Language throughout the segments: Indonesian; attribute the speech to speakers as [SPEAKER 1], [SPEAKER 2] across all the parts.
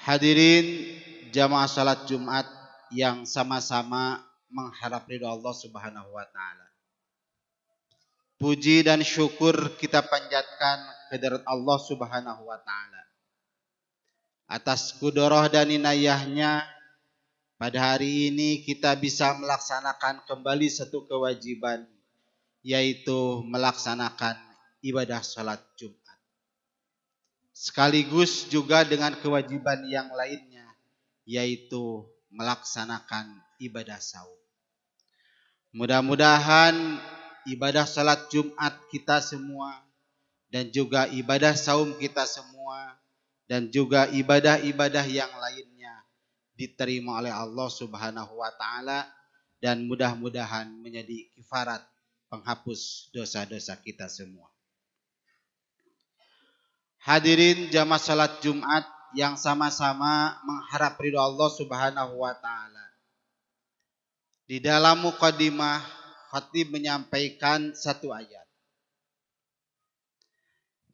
[SPEAKER 1] Hadirin jamaah salat Jumat yang sama-sama mengharap ridha Allah Subhanahu wa taala. Puji dan syukur kita panjatkan kehadirat Allah Subhanahu wa taala atas kudrah dan inayahnya. Pada hari ini kita bisa melaksanakan kembali satu kewajiban, yaitu melaksanakan ibadah salat Jumat. Sekaligus juga dengan kewajiban yang lainnya, yaitu melaksanakan ibadah saum. Mudah-mudahan ibadah salat Jumat kita semua dan juga ibadah saum kita semua dan juga ibadah-ibadah yang lainnya diterima oleh Allah Subhanahu wa taala dan mudah-mudahan menjadi kifarat penghapus dosa-dosa kita semua. Hadirin jamaah salat Jumat yang sama-sama mengharap ridha Allah Subhanahu wa taala. Di dalam muqaddimah khatib menyampaikan satu ayat.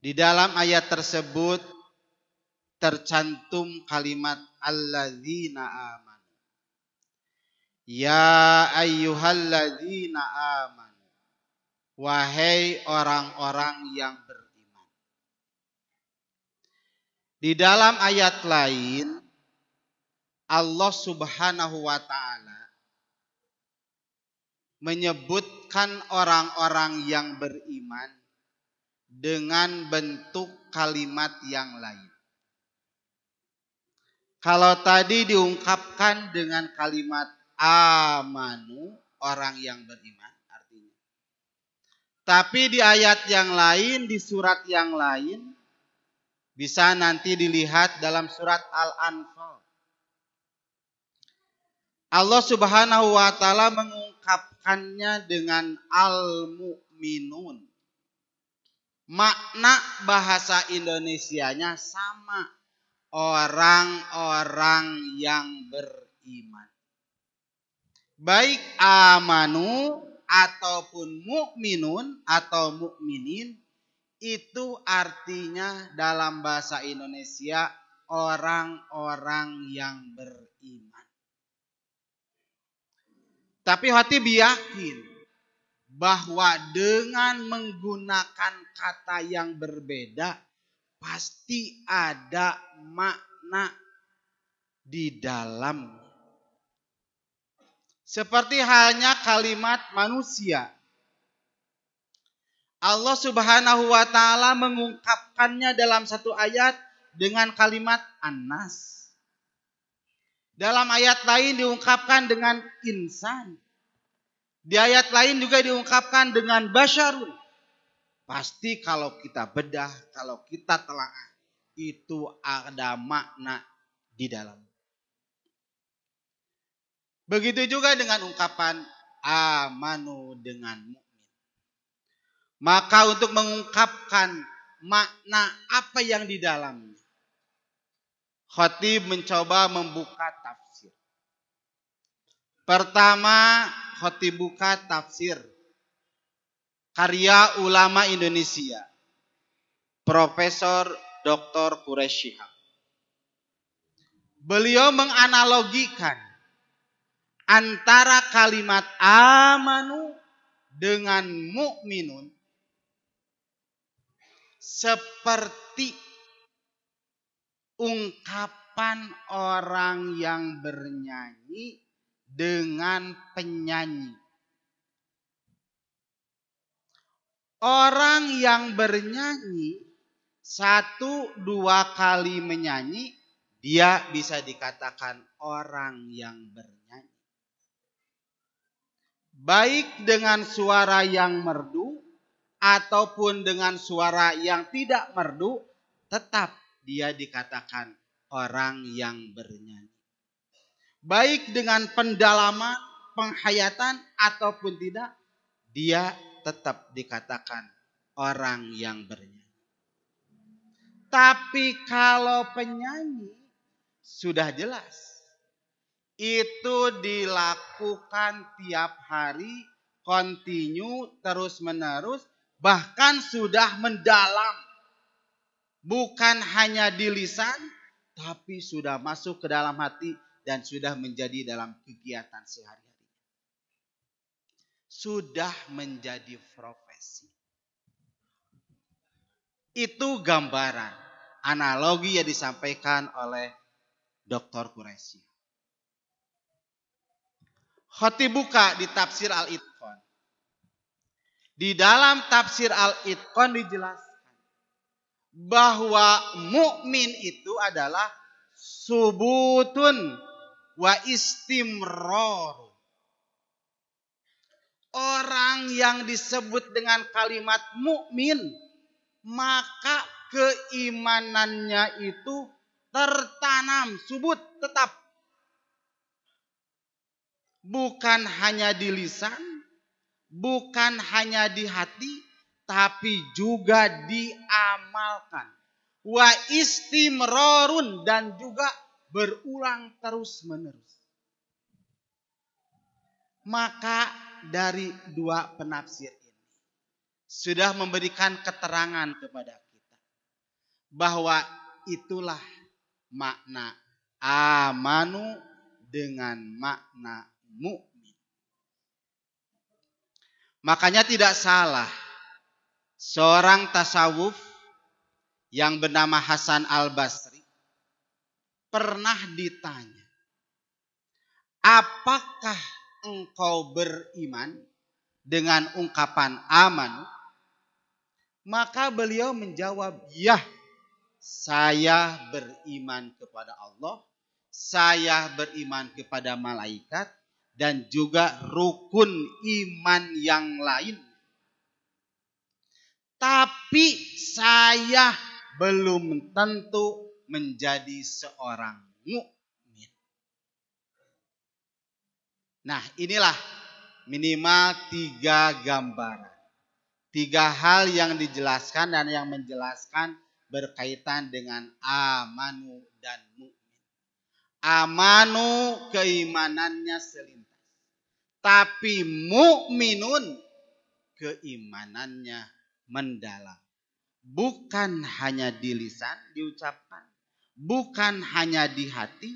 [SPEAKER 1] Di dalam ayat tersebut tercantum kalimat alladzina amanu. Ya ayyuhalladzina amanu. Wahai orang-orang yang beriman. Di dalam ayat lain Allah Subhanahu wa taala menyebutkan orang-orang yang beriman dengan bentuk kalimat yang lain. Kalau tadi diungkapkan dengan kalimat amanu, orang yang beriman artinya. Tapi di ayat yang lain, di surat yang lain, bisa nanti dilihat dalam surat Al-Anfal. Allah Subhanahu wa taala mengungkapkannya dengan al-mu'minun. Makna bahasa Indonesianya sama. Orang-orang yang beriman. Baik amanu ataupun mukminun atau mukminin, itu artinya dalam bahasa Indonesia orang-orang yang beriman. Tapi khatib yakin bahwa dengan menggunakan kata yang berbeda pasti ada makna di dalam. Seperti halnya kalimat manusia. Allah Subhanahu wa taala mengungkapkannya dalam satu ayat dengan kalimat an-nas. Dalam ayat lain diungkapkan dengan insan. Di ayat lain juga diungkapkan dengan basyarun. Pasti kalau kita bedah, kalau kita telaah, itu ada makna di dalam. Begitu juga dengan ungkapan amanu dengan mukmin. Maka untuk mengungkapkan makna apa yang di dalamnya, khatib mencoba membuka tafsir. Pertama, khatib buka tafsir karya ulama Indonesia, Profesor Dr. Quraish Shihab. Beliau menganalogikan antara kalimat amanu dengan mukminun seperti ungkapan orang yang bernyanyi dengan penyanyi. Orang yang bernyanyi 1-2 kali menyanyi, dia bisa dikatakan orang yang bernyanyi. Baik dengan suara yang merdu ataupun dengan suara yang tidak merdu, tetap dia dikatakan orang yang bernyanyi. Baik dengan pendalaman, penghayatan ataupun tidak, dia tetap dikatakan orang yang bernyanyi. Tapi kalau penyanyi sudah jelas. Itu dilakukan tiap hari, kontinu, terus menerus, bahkan sudah mendalam. Bukan hanya di lisan, tapi sudah masuk ke dalam hati dan sudah menjadi dalam kegiatan sehari-hari. Sudah menjadi profesi. Itu gambaran, analogi yang disampaikan oleh Dr. Quraisy. Khatib buka di tafsir Al-Itqan. Di dalam tafsir Al-Itqan dijelaskan bahwa mukmin itu adalah subutun wa istimrar. Orang yang disebut dengan kalimat mukmin, maka keimanannya itu tertanam, subut, tetap. Bukan hanya di lisan, bukan hanya di hati, tapi juga diamalkan. Wa istimrarun, dan juga berulang terus menerus. Maka dari dua penafsir ini sudah memberikan keterangan kepada kita bahwa itulah makna amanu dengan makna mukmin. Makanya tidak salah seorang tasawuf yang bernama Hasan Al-Basri pernah ditanya, apakah engkau beriman dengan ungkapan amanu? Maka beliau menjawab, ya, saya beriman kepada Allah, saya beriman kepada malaikat, dan juga rukun iman yang lain. Tapi saya belum tentu menjadi seorang mukmin. Nah, inilah minimal 3 gambaran. 3 hal yang dijelaskan dan yang menjelaskan berkaitan dengan amanu dan mukmin. Amanu keimanannya selintas. Tapi mukminun keimanannya mendalam. Bukan hanya di lisan diucapkan, bukan hanya di hati,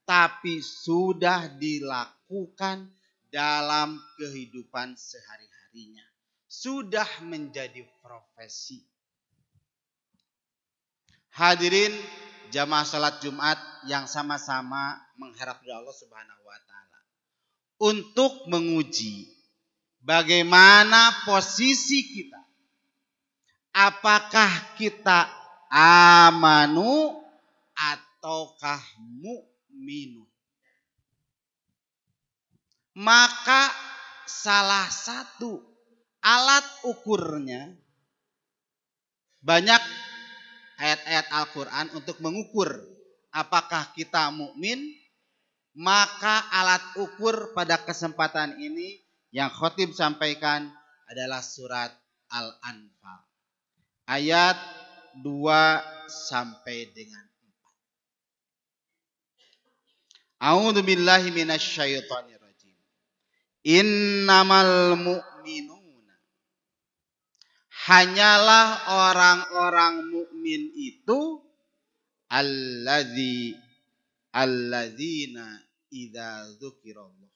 [SPEAKER 1] tapi sudah dilakukan dalam kehidupan sehari-harinya. Sudah menjadi profesi. Hadirin jamaah salat Jumat yang sama-sama mengharap dari Allah Subhanahu wa taala untuk menguji bagaimana posisi kita. Apakah kita amanu ataukah mukminun? Maka salah satu alat ukurnya, banyak ayat-ayat Al-Quran untuk mengukur apakah kita mukmin. Maka alat ukur pada kesempatan ini yang khotib sampaikan adalah surat Al-Anfal ayat 2 sampai dengan 4. A'udzu billahi minasyaitonir rajim. Innamal mu'minuna, hanyalah orang-orang mukmin itu alladzina idza dzukirallah,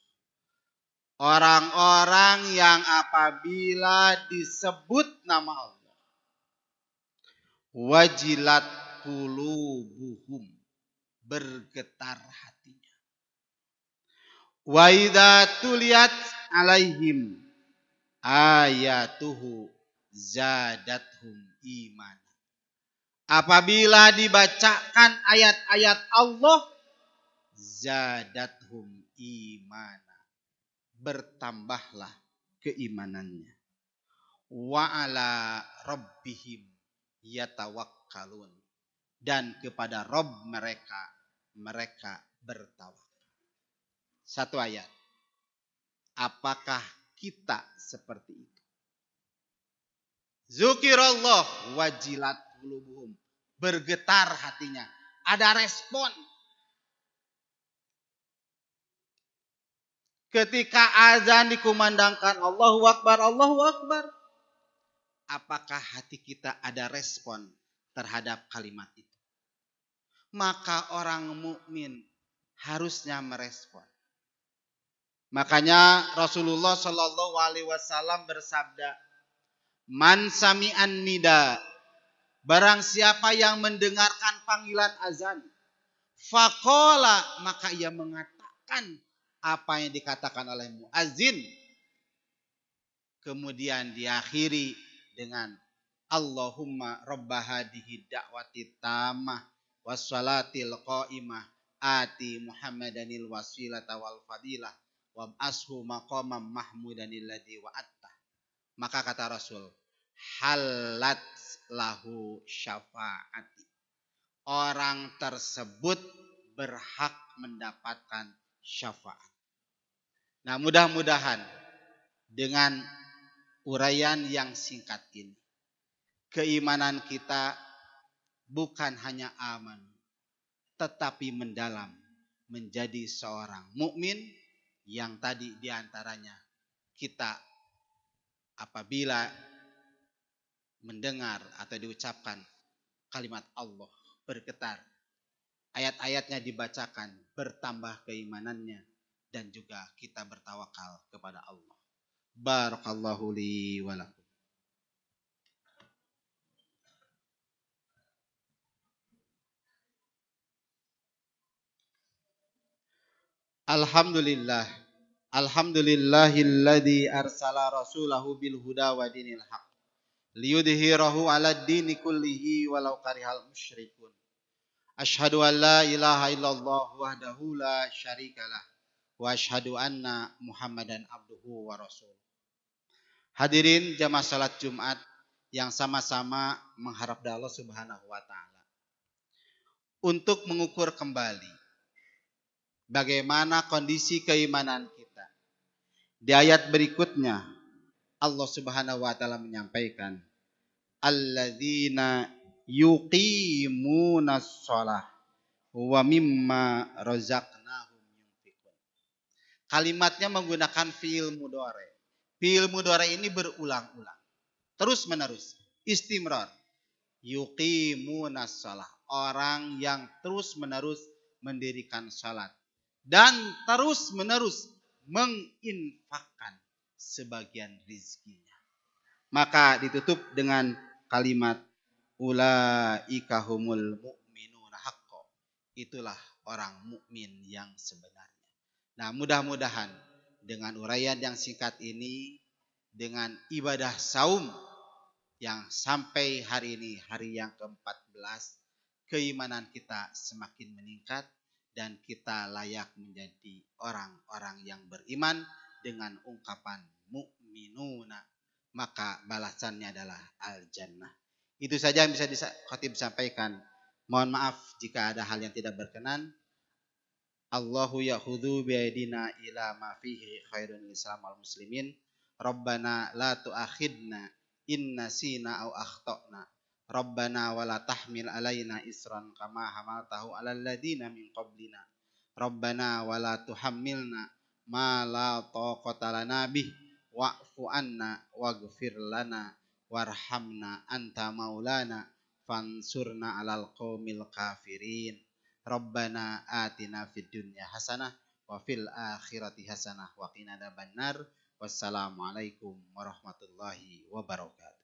[SPEAKER 1] orang-orang yang apabila disebut nama Allah, wajilat qulubuhum, bergetar hatinya, wa idza tuliyat alaihim ayatuhu zadathum iman, apabila dibacakan ayat-ayat Allah, zadathum imana, bertambahlah keimanannya, wa ala rabbihim yatawakkalun, dan kepada Rabb mereka bertawakal. Satu ayat. Apakah kita seperti itu? Zukirallah wajilat qulubuhum, bergetar hatinya, ada respon. Ketika azan dikumandangkan Allahu Akbar, Allahu Akbar, apakah hati kita ada respon terhadap kalimat itu? maka orang mukmin harusnya merespon. Makanya Rasulullah Shallallahu Alaihi Wasallam bersabda, "Man sami'an nida, barang siapa yang mendengarkan panggilan azan, faqala, maka ia mengatakan apa yang dikatakan oleh muazin, kemudian diakhiri dengan Allahumma rabba hadihi da'wati tammah wassalatil qaimah ati Muhammadanil wasilata wal fadilah wab'ashu maqamam mahmudanil ladzi wa'atta." Maka kata Rasul, halat lahu syafaati. Orang tersebut berhak mendapatkan syafaat. Nah, mudah-mudahan dengan uraian yang singkat ini, keimanan kita bukan hanya aman, tetapi mendalam menjadi seorang mukmin yang tadi diantaranya kita apabila mendengar atau diucapkan kalimat Allah bergetar, ayat-ayatnya dibacakan, bertambah keimanannya, dan juga kita bertawakal kepada Allah. Barakallahu li wa lakum. Alhamdulillah. Alhamdulillahilladzi arsala rasulahu bil huda wa dinil haq liyudhhirahu 'alad dini kullihi walau karihal musyrikun. Asyhadu an la ilaha illallah wahdahu la syarikalah wa asyhadu anna Muhammadan abduhu wa rasuluh. Hadirin jamaah salat Jumat yang sama-sama mengharap dari Allah Subhanahu wa taala untuk mengukur kembali bagaimana kondisi keimanan kita. Di ayat berikutnya Allah Subhanahu wa taala menyampaikan, alladzina yuqimunas shalah wa mimma razaqnahum yunfiqun. Kalimatnya menggunakan fi'il mudhari. Fi'il mudhari ini berulang-ulang, terus menerus, istimrar. Yuqimunas shalah, orang yang terus menerus mendirikan salat dan terus menerus menginfakkan sebagian rizkinya. Maka ditutup dengan kalimat ulaika humul mu'minuna haqqo. Itulah orang mukmin yang sebenarnya. Nah, mudah-mudahan dengan uraian yang singkat ini, dengan ibadah saum yang sampai hari ini hari yang ke-14, keimanan kita semakin meningkat dan kita layak menjadi orang-orang yang beriman dengan ungkapan mu'minuna, maka balasannya adalah al-jannah. Itu saja yang bisa khatib sampaikan. Mohon maaf jika ada hal yang tidak berkenan. Allahu ya'khudhu bi'aidina ila ma fihi khairun lislam wal muslimin. Rabbana la tu'akhidna in nasina au akhtana. Rabbana wa la tahmil alaina isran kama hamaltahu alal ladina min qablina. Rabbana wa la tuhammilna ma la taqata lana bih wa'fu anna waghfir lana warhamna anta maulana fansurna alal qaumil kafirin. Rabbana atina fid dunya hasanah wa fil akhirati hasanah wa qina adzabannar. Wassalamualaikum warahmatullahi wabarakatuh.